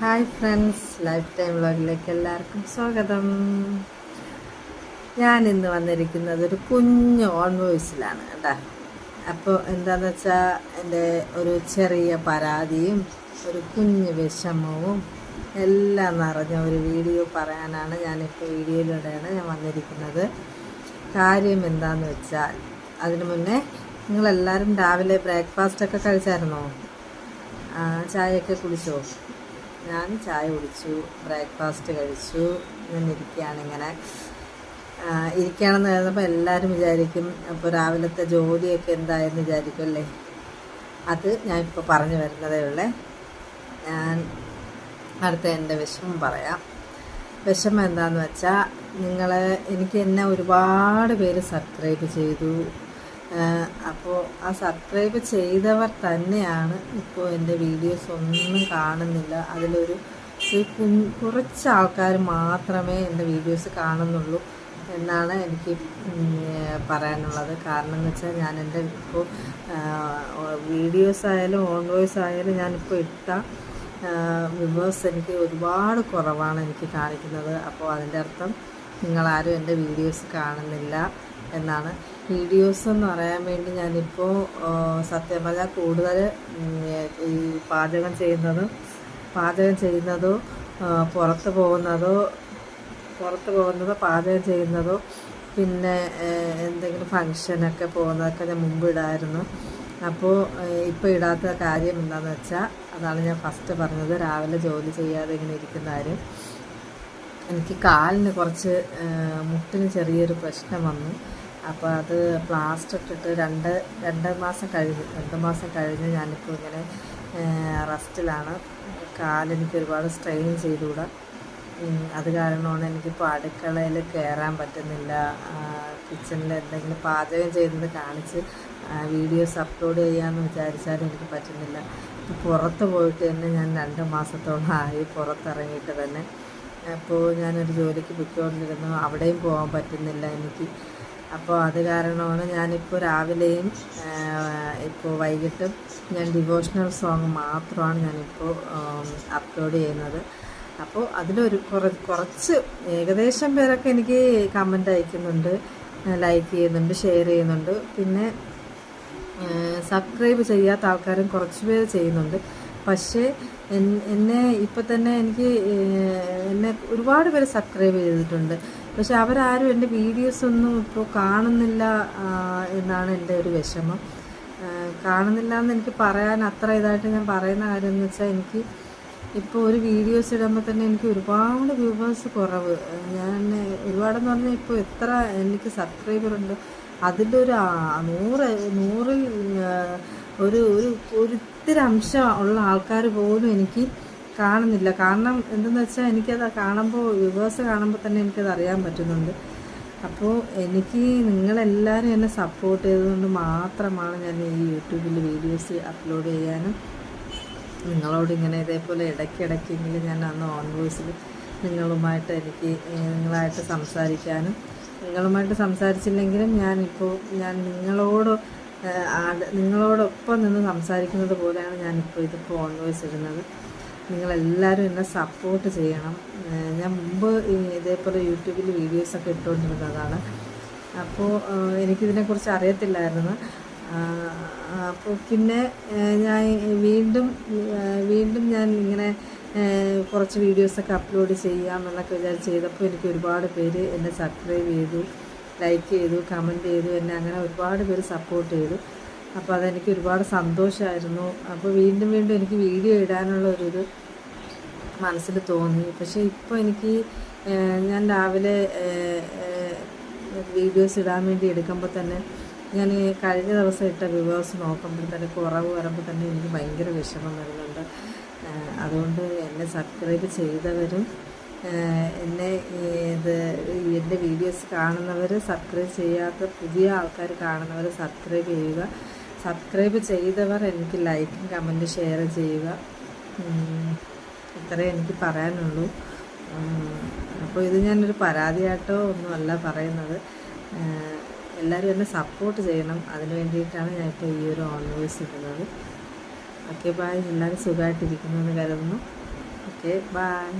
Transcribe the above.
Hi friends, life time വ്ളോഗിലേക്ക് എല്ലാവർക്കും സ്വാഗതം. ഞാൻ ഇന്ന് വന്നിരിക്കുന്നത് ഒരു കുഞ്ഞ് ഓൺ വോയിസിലാണ് കേട്ടോ. അപ്പോൾ എന്താണെന്ന് വെച്ചാൽ എൻ്റെ ഒരു ചെറിയ പരാതിയും ഒരു കുഞ്ഞ് വിഷമവും എല്ലാം നിറഞ്ഞ ഒരു വീഡിയോ പറയാനാണ് ഞാനിപ്പോൾ വീഡിയോയിലൂടെയാണ് ഞാൻ വന്നിരിക്കുന്നത്. കാര്യം എന്താണെന്ന് വെച്ചാൽ അതിനു മുന്നേ നിങ്ങളെല്ലാവരും രാവിലെ ബ്രേക്ക്ഫാസ്റ്റൊക്കെ കഴിച്ചായിരുന്നോ? ചായയൊക്കെ കുടിച്ചോ? ഞാൻ ചായ കുടിച്ചു, ബ്രേക്ക്ഫാസ്റ്റ് കഴിച്ചു. ഞാൻ ഇരിക്കുകയാണെന്ന് കരുതുമ്പോൾ എല്ലാവരും വിചാരിക്കും അപ്പോൾ രാവിലത്തെ ജോലിയൊക്കെ എന്തായെന്ന് വിചാരിക്കും അല്ലേ. അത് ഞാൻ ഇപ്പോൾ പറഞ്ഞു വരുന്നതേ ഉള്ളേ. ഞാൻ അടുത്ത എൻ്റെ വിഷമം പറയാം. വിഷമം എന്താണെന്ന് വെച്ചാൽ എനിക്ക് എന്നെ ഒരുപാട് പേര് സബ്സ്ക്രൈബ് ചെയ്തു. അപ്പോൾ ആ സബ്സ്ക്രൈബ് ചെയ്തവർ തന്നെയാണ് ഇപ്പോൾ എൻ്റെ വീഡിയോസ് ഒന്നും കാണുന്നില്ല. അതിലൊരു കുറച്ച് ആൾക്കാർ മാത്രമേ എൻ്റെ വീഡിയോസ് കാണുന്നുള്ളൂ എന്നാണ് എനിക്ക് പറയാനുള്ളത്. കാരണം എന്ന് വെച്ചാൽ ഞാൻ എൻ്റെ ഇപ്പോൾ വീഡിയോസ് ആയാലും ഓൺ വോയിസ് ആയാലും ഞാനിപ്പോൾ ഇട്ട വ്യൂവേഴ്സ് എനിക്ക് ഒരുപാട് കുറവാണ് എനിക്ക് കാണിക്കുന്നത്. അപ്പോൾ അതിൻ്റെ അർത്ഥം നിങ്ങളാരും എൻ്റെ വീഡിയോസ് കാണുന്നില്ല എന്നാണ്. വീഡിയോസ് എന്ന് പറയാൻ വേണ്ടി ഞാനിപ്പോൾ സത്യം പറഞ്ഞാൽ കൂടുതൽ ഈ പാചകം ചെയ്യുന്നതോ പുറത്ത് പോകുന്നതോ പാചകം ചെയ്യുന്നതോ പിന്നെ എന്തെങ്കിലും ഫങ്ഷനൊക്കെ പോകുന്നതൊക്കെ ഞാൻ മുമ്പ് ഇടായിരുന്നു. അപ്പോൾ ഇപ്പോൾ ഇടാത്ത കാര്യം എന്താണെന്ന് വെച്ചാൽ അതാണ് ഞാൻ ഫസ്റ്റ് പറഞ്ഞത്. രാവിലെ ജോലി ചെയ്യാതെ ഇങ്ങനെ ഇരിക്കുന്ന കാര്യം. എനിക്ക് കാലിന് കുറച്ച് മുട്ടിന് ചെറിയൊരു പ്രശ്നം വന്നു. അപ്പോൾ അത് പ്ലാസ്റ്റർ ഇട്ടിട്ട് രണ്ട് മാസം കഴിഞ്ഞ് ഞാനിപ്പോൾ ഇങ്ങനെ റെസ്റ്റിലാണ്. കാലെനിക്ക് ഒരുപാട് സ്ട്രെയിൻ ചെയ്തുകൂടാ. അത് കാരണമാണ് എനിക്കിപ്പോൾ അടുക്കളയിൽ കയറാൻ പറ്റുന്നില്ല. കിച്ചണിൽ എന്തെങ്കിലും പാചകം ചെയ്യുന്നത് കാണിച്ച് വീഡിയോസ് അപ്ലോഡ് ചെയ്യാമെന്ന് വിചാരിച്ചാലും എനിക്ക് പറ്റുന്നില്ല. പുറത്ത് പോയിട്ട് തന്നെ ഞാൻ 2 മാസത്തോളമായി പുറത്തിറങ്ങിയിട്ട് തന്നെ. അപ്പോൾ ഞാനൊരു ജോലിക്ക് പോയിക്കൊണ്ടിരുന്നു, അവിടെയും പോകാൻ പറ്റുന്നില്ല എനിക്ക്. അപ്പോൾ അത് കാരണമാണ് ഞാനിപ്പോൾ രാവിലെയും ഇപ്പോൾ വൈകിട്ടും ഞാൻ ഡിവോഷണൽ സോങ് മാത്രമാണ് ഞാനിപ്പോൾ അപ്ലോഡ് ചെയ്യുന്നത്. അപ്പോൾ അതിലൊരു കുറച്ച് ഏകദേശം പേരൊക്കെ എനിക്ക് കമൻ്റ് അയക്കുന്നുണ്ട്, ലൈക്ക് ചെയ്യുന്നുണ്ട്, ഷെയർ ചെയ്യുന്നുണ്ട്. പിന്നെ സബ്സ്ക്രൈബ് ചെയ്യാത്ത ആൾക്കാരും കുറച്ച് പേര് ചെയ്യുന്നുണ്ട്. പക്ഷേ എന്നെ ഇപ്പോൾ തന്നെ എന്നെ ഒരുപാട് പേര് സബ്സ്ക്രൈബ് ചെയ്തിട്ടുണ്ട്. പക്ഷെ അവരാരും എൻ്റെ വീഡിയോസൊന്നും ഇപ്പോൾ കാണുന്നില്ല എന്നാണ് എൻ്റെ ഒരു വിഷമം. കാണുന്നില്ല എന്ന് എനിക്ക് പറയാൻ അത്ര ഇതായിട്ട് ഞാൻ പറയുന്ന കാര്യം എന്ന് വെച്ചാൽ എനിക്ക് ഇപ്പോൾ ഒരു വീഡിയോസ് ഇടുമ്പോൾ തന്നെ എനിക്ക് ഒരുപാട് വ്യൂവേഴ്സ് കുറവ്. ഞാൻ ഒരുപാടെന്ന് പറഞ്ഞാൽ ഇപ്പോൾ എത്ര എനിക്ക് സബ്സ്ക്രൈബറുണ്ട് അതിലൊരു 100ൽ ഒരു ഒരിത്തിരി അംശം ഉള്ള ആൾക്കാർ പോലും എനിക്ക് കാണുന്നില്ല. കാരണം എന്തെന്ന് വെച്ചാൽ എനിക്കത് കാണുമ്പോൾ വ്യൂവേഴ്സ് കാണുമ്പോൾ തന്നെ എനിക്കത് അറിയാൻ പറ്റുന്നുണ്ട്. അപ്പോൾ എനിക്ക് നിങ്ങളെല്ലാവരും എന്നെ സപ്പോർട്ട് ചെയ്തുകൊണ്ട് മാത്രമാണ് ഞാൻ ഈ യൂട്യൂബിൽ വീഡിയോസ് അപ്ലോഡ് ചെയ്യാനും നിങ്ങളോട് ഇങ്ങനെ ഇതേപോലെ ഇടയ്ക്കിടയ്ക്കെങ്കിലും ഞാൻ അന്ന് ഓൺ വോയിസിൽ നിങ്ങളായിട്ട് സംസാരിക്കാനും, നിങ്ങളുമായിട്ട് സംസാരിച്ചില്ലെങ്കിലും ഞാൻ നിങ്ങളോടൊപ്പം നിന്ന് സംസാരിക്കുന്നത് പോലെയാണ് ഞാനിപ്പോൾ ഇതിപ്പോൾ ഓൺ വോയിസ് ഇടുന്നത്. നിങ്ങളെല്ലാവരും എന്നെ സപ്പോർട്ട് ചെയ്യണം. ഞാൻ മുമ്പ് ഇതേപോലെ യൂട്യൂബിൽ വീഡിയോസൊക്കെ ഇട്ടുകൊണ്ടിരുന്നതാണ്. അപ്പോൾ എനിക്കിതിനെക്കുറിച്ച് അറിയത്തില്ലായിരുന്നു. അപ്പോൾ പിന്നെ ഞാൻ വീണ്ടും ഞാൻ ഇങ്ങനെ കുറച്ച് വീഡിയോസൊക്കെ അപ്ലോഡ് ചെയ്യാമെന്നൊക്കെ വിചാരിച്ച് ചെയ്തപ്പോൾ എനിക്ക് ഒരുപാട് പേര് എന്നെ സബ്സ്ക്രൈബ് ചെയ്തു, ലൈക്ക് ചെയ്തു, കമൻറ്റ് ചെയ്തു, എന്നെ അങ്ങനെ ഒരുപാട് പേര് സപ്പോർട്ട് ചെയ്തു. അപ്പോൾ അതെനിക്ക് ഒരുപാട് സന്തോഷമായിരുന്നു. അപ്പോൾ വീണ്ടും എനിക്ക് വീഡിയോ ഇടാനുള്ള ഇത് മനസ്സിൽ തോന്നി. പക്ഷേ ഇപ്പോൾ എനിക്ക് ഞാൻ രാവിലെ വീഡിയോസ് ഇടാൻ വേണ്ടി എടുക്കുമ്പോൾ തന്നെ ഞാൻ കഴിഞ്ഞ ദിവസം ഇട്ട വ്യൂവേഴ്സ് നോക്കുമ്പോൾ തന്നെ കുറവ് വരുമ്പോൾ തന്നെ എനിക്ക് ഭയങ്കര വിഷമം വരുന്നുണ്ട്. അതുകൊണ്ട് എന്നെ സബ്സ്ക്രൈബ് ചെയ്തവരും എൻ്റെ വീഡിയോസ് കാണുന്നവർ, സബ്സ്ക്രൈബ് ചെയ്യാത്ത പുതിയ ആൾക്കാർ കാണുന്നവർ സബ്സ്ക്രൈബ് ചെയ്യുക. സബ്സ്ക്രൈബ് ചെയ്തവർ എനിക്ക് ലൈക്കും കമൻറ്റ് ഷെയർ ചെയ്യുക. ഇത്രയേ എനിക്ക് പറയാനുള്ളൂ. അപ്പോൾ ഇത് ഞാനൊരു പരാതിയായിട്ടോ ഒന്നുമല്ല പറയുന്നത്. എല്ലാവരും എന്നെ സപ്പോർട്ട് ചെയ്യണം. അതിന് വേണ്ടിയിട്ടാണ് ഞാനിപ്പോൾ ഈ ഒരു ഓൺ വോയിസ് ഇടുന്നത്. Okay, bye. എല്ലാവരും സുഖമായിട്ടിരിക്കുന്നു എന്ന് കരുതുന്നു. ഓക്കെ. Okay by.